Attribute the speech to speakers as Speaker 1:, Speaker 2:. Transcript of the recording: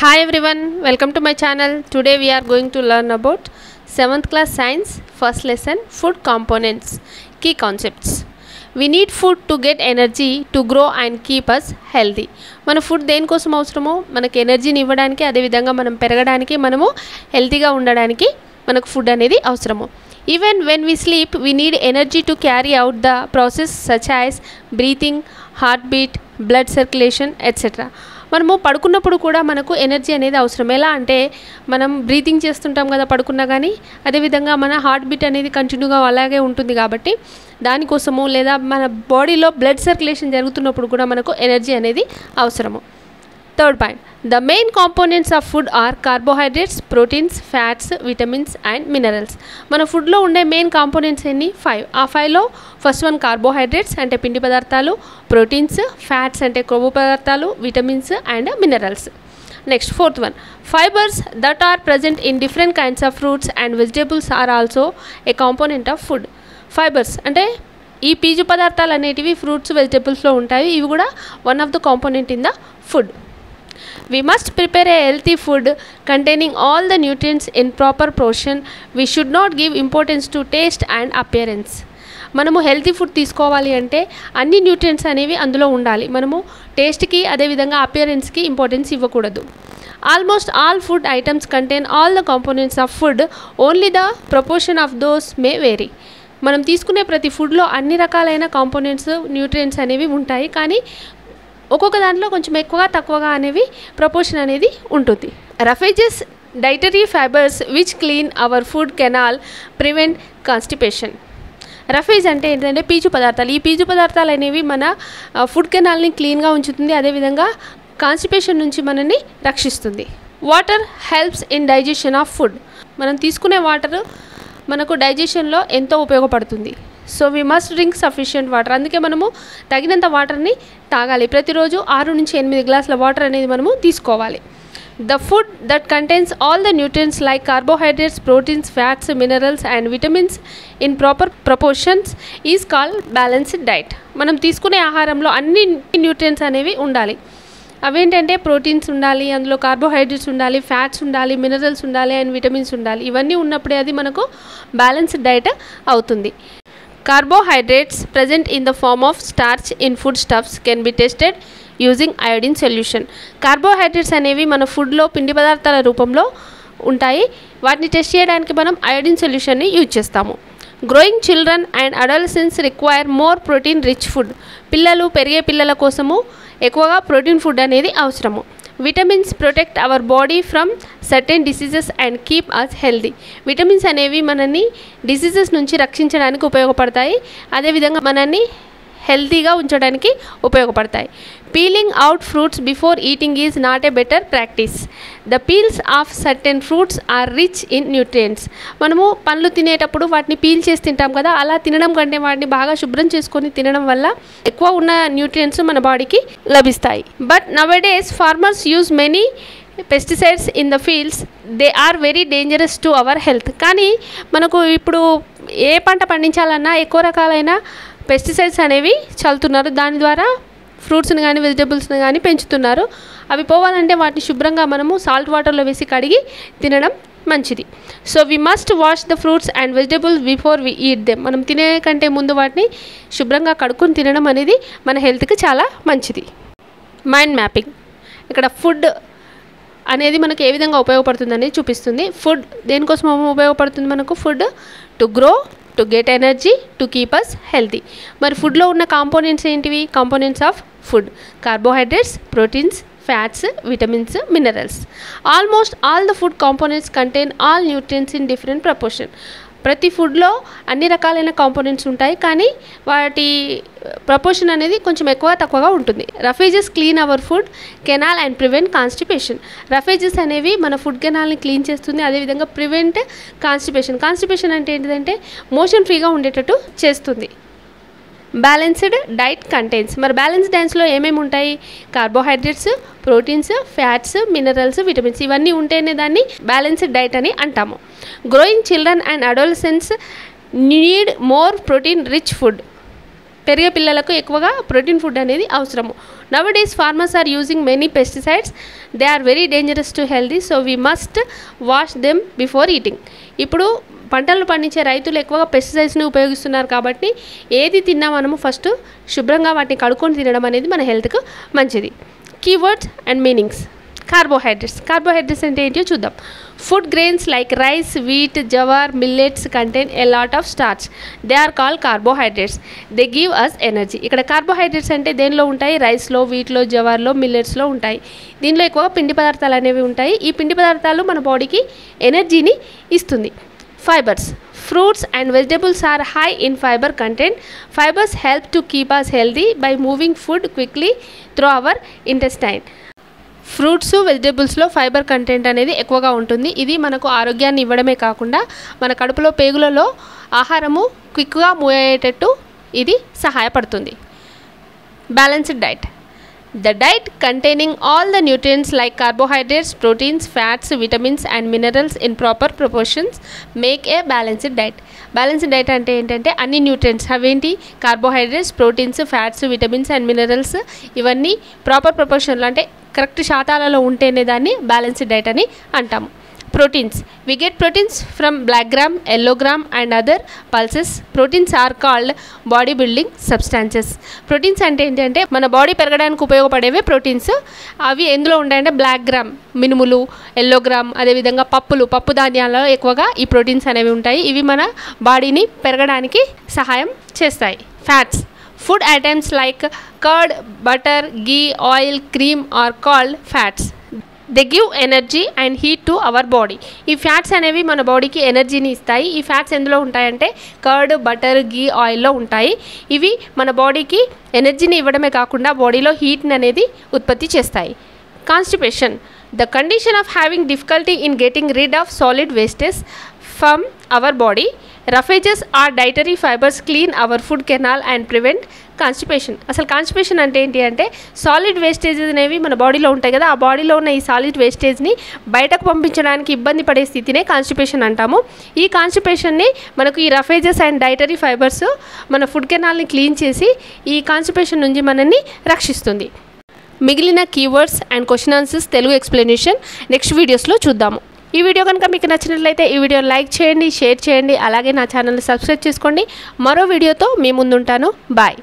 Speaker 1: Hi everyone, welcome to my channel. Today we are going to learn about 7th class science first lesson food components key concepts. We need food to get energy to grow and keep us healthy. మన food దేనికోసం అవసరమో మనకి ఎనర్జీని ఇవ్వడానికి అదే విధంగా మనం పెరగడానికి మనము హెల్తీగా ఉండడానికి మనకు ఫుడ్ అనేది అవసరము. Even when we sleep we need energy to carry out the process such as breathing, heartbeat, blood circulation etc. మనము పడుకున్నప్పుడు కూడా మనకు ఎనర్జీ అనేది అవసరం. ఎలా అంటే మనం బ్రీతింగ్ చేస్తుంటాం కదా పడుకున్నా కానీ, అదేవిధంగా మన హార్ట్ బీట్ అనేది కంటిన్యూగా అలాగే ఉంటుంది కాబట్టి దానికోసము, లేదా మన బాడీలో బ్లడ్ సర్క్యులేషన్ జరుగుతున్నప్పుడు కూడా మనకు ఎనర్జీ అనేది అవసరము. Third point, the main components of food are carbohydrates, proteins, fats, vitamins and minerals. మన ఫుడ్లో ఉండే మెయిన్ కాంపోనెంట్స్ ఎన్ని? 5. ఆ 5లో ఫస్ట్ వన్ కార్బోహైడ్రేట్స్ అంటే పిండి పదార్థాలు, ప్రోటీన్స్, ఫ్యాట్స్ అంటే కొవ్వు పదార్థాలు, vitamins and minerals. Next fourth one, fibers that are present in different kinds of fruits and vegetables are also a component of food. Fibers అంటే ఈ పీచు పదార్థాలు అనేటివి ఫ్రూట్స్ వెజిటేబుల్స్లో ఉంటాయి. ఇవి కూడా one of the component in the food. We must prepare a healthy food containing all the nutrients in proper portion. We should not give importance to taste and appearance. మనము healthy food తీసుకోవాలి అంటే అన్ని nutrients అనేవి అందులో ఉండాలి. మనము టేస్ట్కి అదేవిధంగా అపియరెన్స్కి ఇంపార్టెన్స్ ఇవ్వకూడదు. Almost all food items contain all the components of food, only the proportion of those may vary. మనం తీసుకునే ప్రతి ఫుడ్లో అన్ని రకాలైన కాంపోనెంట్స్, న్యూట్రియంట్స్ అనేవి ఉంటాయి, కానీ ఒక్కొక్క దాంట్లో కొంచెం ఎక్కువగా తక్కువగా అనేవి ప్రపోర్షన్ అనేది ఉంటుంది. Roughages dietary fibres which clean our food canal prevent constipation. Roughage అంటే ఏంటంటే పీచు పదార్థాలు. ఈ పీచు పదార్థాలు అనేవి మన ఫుడ్ కెనాల్ని క్లీన్గా ఉంచుతుంది, అదేవిధంగా కాన్స్టిపేషన్ నుంచి మనల్ని రక్షిస్తుంది. Water helps in digestion of food. మనం తీసుకునే వాటర్ మనకు డైజెషన్లో ఎంతో ఉపయోగపడుతుంది. So we must drink sufficient water. అందుకే మనము తగినంత వాటర్ని తాగాలి. ప్రతిరోజు 6 నుంచి 8 గ్లాసుల వాటర్ అనేది మనము తీసుకోవాలి. The food that contains all the nutrients like carbohydrates, proteins, fats, minerals and vitamins in proper proportions is called balanced diet. మనం తీసుకునే ఆహారంలో అన్ని న్యూట్రియంట్స్ అనేవి ఉండాలి. అవేంటంటే ప్రోటీన్స్ ఉండాలి, అందులో కార్బోహైడ్రేట్స్ ఉండాలి, ఫ్యాట్స్ ఉండాలి, మినరల్స్ ఉండాలి అండ్ విటమిన్స్ ఉండాలి. ఇవన్నీ ఉన్నప్పుడే అది మనకు బ్యాలెన్స్డ్ డైట్ అవుతుంది. Carbohydrates present in the form of starch in foodstuffs can be tested using iodine solution. Carbohydrates అనేవి మన ఫుడ్లో పిండి పదార్థాల రూపంలో ఉంటాయి. వాటిని టెస్ట్ చేయడానికి మనం అయోడిన్ సొల్యూషన్ని యూజ్ చేస్తాము. Growing children and adolescents require more protein rich food. పెరిగే పిల్లల కోసము ఎక్కువగా ప్రోటీన్ ఫుడ్ అనేది అవసరము. Vitamins protect our body from certain diseases and keep us healthy. Vitamins అనేవి మనల్ని డిసీజెస్ నుంచి రక్షించడానికి ఉపయోగపడతాయి, అదేవిధంగా మనల్ని హెల్తీగా ఉంచడానికి ఉపయోగపడతాయి. Peeling out fruits before eating is not a better practice. The peels of certain fruits are rich in nutrients. మనము పండ్లు తినేటప్పుడు వాటిని పీల్ చేసి తింటాం కదా, అలా తినడం కంటే వాటిని బాగా శుభ్రం చేసుకొని తినడం వల్ల ఎక్కువ ఉన్న న్యూట్రియంట్స్ మన బాడీకి లభిస్తాయి. But nowadays farmers use many pesticides in the fields. They are very dangerous to our health. కానీ మనకు ఇప్పుడు ఏ పంట పండించాలన్నా ఎక్కువ రకాలైన పెస్టిసైడ్స్ అనేవి చల్లుతున్నారు. దాని ద్వారా ఫ్రూట్స్ని కానీ వెజిటేబుల్స్ని కానీ పెంచుతున్నారు. అవి పోవాలంటే వాటిని శుభ్రంగా మనము సాల్ట్ వాటర్లో వేసి కడిగి తినడం మంచిది. So we must wash the fruits and vegetables before we eat them. మనం తినే కంటే ముందు వాటిని శుభ్రంగా కడుక్కొని తినడం అనేది మన హెల్త్కి చాలా మంచిది. Mind mapping. ఇక్కడ ఫుడ్ అనేది మనకు ఏ విధంగా ఉపయోగపడుతుంది అనేది చూపిస్తుంది. ఫుడ్ దేనికోసం ఉపయోగపడుతుంది మనకు? Food to grow, to get energy, to keep us healthy. మరి ఫుడ్లో ఉన్న కాంపోనెంట్స్ ఏంటివి? Components of food: carbohydrates, proteins, fats, vitamins, minerals. Almost all the food components contain all nutrients in different proportion. ప్రతి ఫుడ్లో అన్ని రకాలైన కాంపోనెంట్స్ ఉంటాయి, కానీ వాటి ప్రపోర్షన్ అనేది కొంచెం ఎక్కువ తక్కువగా ఉంటుంది. Roughages clean our food canal and prevent constipation. Roughages అనేవి మన ఫుడ్ కెనాల్ని క్లీన్ చేస్తుంది, అదేవిధంగా ప్రివెంట్ కాన్స్టిపేషన్. కాన్స్టిపేషన్ అంటే ఏంటిదంటే మోషన్ ఫ్రీగా ఉండేటట్టు చేస్తుంది. Balanced diet contains. మరి బ్యాలెన్స్ డైట్స్లో ఏమేమి ఉంటాయి? Carbohydrates, proteins, fats, minerals, vitamins. ఇవన్నీ ఉంటేనే దాన్ని బ్యాలెన్స్డ్ డైట్ అని అంటాము. Growing children and adolescents need more protein rich food. పెరిగే పిల్లలకు ఎక్కువగా ప్రోటీన్ ఫుడ్ అనేది అవసరము. Nowadays farmers are using many pesticides. They are very dangerous to healthy, so we must wash them before eating. ఇప్పుడు పంటలు పండించే రైతులు ఎక్కువగా పెస్టిసైడ్స్ని ఉపయోగిస్తున్నారు కాబట్టి ఏది తిన్నా మనము ఫస్ట్ శుభ్రంగా వాటిని కడుక్కొని తినడం అనేది మన హెల్త్కు మంచిది. Keywords and meanings. కార్బోహైడ్రేట్స్ అంటే ఏంటో చూద్దాం. Food grains like rice, wheat, jowar, millets contain a lot of starch. They are called carbohydrates. They give us energy. ఇక్కడ కార్బోహైడ్రేట్స్ అంటే దేనిలో ఉంటాయి? రైస్లో, వీట్లో, జవార్లో, మిల్లెట్స్లో ఉంటాయి. దీనిలో ఎక్కువగా పిండి పదార్థాలు అనేవి ఉంటాయి. ఈ పిండి పదార్థాలు మన బాడీకి ఎనర్జీని ఇస్తుంది. Fibres. Fruits and vegetables are high in fiber content. Fibers help to keep us healthy by moving food quickly through our intestine. Fruits, వెజిటేబుల్స్లో ఫైబర్ కంటెంట్ అనేది ఎక్కువగా ఉంటుంది. ఇది మనకు ఆరోగ్యాన్ని ఇవ్వడమే కాకుండా మన కడుపులో, పేగులలో ఆహారము క్విక్గా మూవ్ అయ్యేటట్టు ఇది సహాయపడుతుంది. Balanced diet. The diet containing all the nutrients like carbohydrates, proteins, fats, vitamins and minerals in proper proportions make a balanced diet. Balanced diet అంటే ఏంటంటే అన్ని న్యూట్రియంట్స్ అవేంటి? Carbohydrates, proteins, fats, vitamins and minerals ఇవన్నీ proper ప్రపోర్షన్లో అంటే correct శాతాలలో ఉంటేనే దాన్ని balanced diet అని అంటాము. Proteins. We get proteins from black gram, yellow gram and other pulses. Proteins are called body building substances. Proteins అంటే ఏంటంటే మన బాడీ పెరగడానికి ఉపయోగపడేవే ప్రోటీన్స్. అవి ఎందులో ఉంటాయంటే బ్లాక్ గ్రామ్ మినుములు, ఎల్లో గ్రామ్, అదేవిధంగా పప్పు ధాన్యాలలో ఎక్కువగా ఈ ప్రోటీన్స్ అనేవి ఉంటాయి. ఇవి మన బాడీని పెరగడానికి సహాయం చేస్తాయి. Fats. Food items like curd, butter, ghee, oil, cream are called fats. They give energy and heat to our body. ఈ ఫ్యాట్స్ అనేవి మన బాడీకి ఎనర్జీని ఇస్తాయి. ఈ ఫ్యాట్స్ ఎందులో ఉంటాయంటే కర్డ్, బటర్, గీ, ఆయిల్లో ఉంటాయి. ఇవి మన బాడీకి ఎనర్జీని ఇవ్వడమే కాకుండా బాడీలో హీట్ని అనేది ఉత్పత్తి చేస్తాయి. Constipation. The condition of having difficulty in getting rid of solid wastage from our body. Roughages are dietary fibers clean our food canal and prevent constipation. అసలు కాన్స్టిపేషన్ అంటే ఏంటి అంటే సాలిడ్ వేస్టేజెస్ అనేవి మన బాడీలో ఉంటాయి కదా, ఆ బాడీలో ఉన్న ఈ సాలిడ్ వేస్టేజ్ని బయటకు పంపించడానికి ఇబ్బంది పడే స్థితినే కాన్స్టిపేషన్ అంటాము. ఈ కాన్స్టిపేషన్ని మనకు ఈ రఫేజెస్ అండ్ డైటరీ ఫైబర్స్ మన ఫుడ్ కెనాల్ని క్లీన్ చేసి ఈ కాన్స్టిపేషన్ నుంచి మనల్ని రక్షిస్తుంది. మిగిలిన keywords and question answers Telugu explanation next వీడియోస్లో చూద్దాము. ఈ వీడియో కనుక మీకు నచ్చినట్లయితే ఈ వీడియో లైక్ చేయండి, షేర్ చేయండి, అలాగే నా ఛానల్ని సబ్స్క్రైబ్ చేసుకోండి. మరో వీడియోతో మీ ముందుంటాను. బాయ్.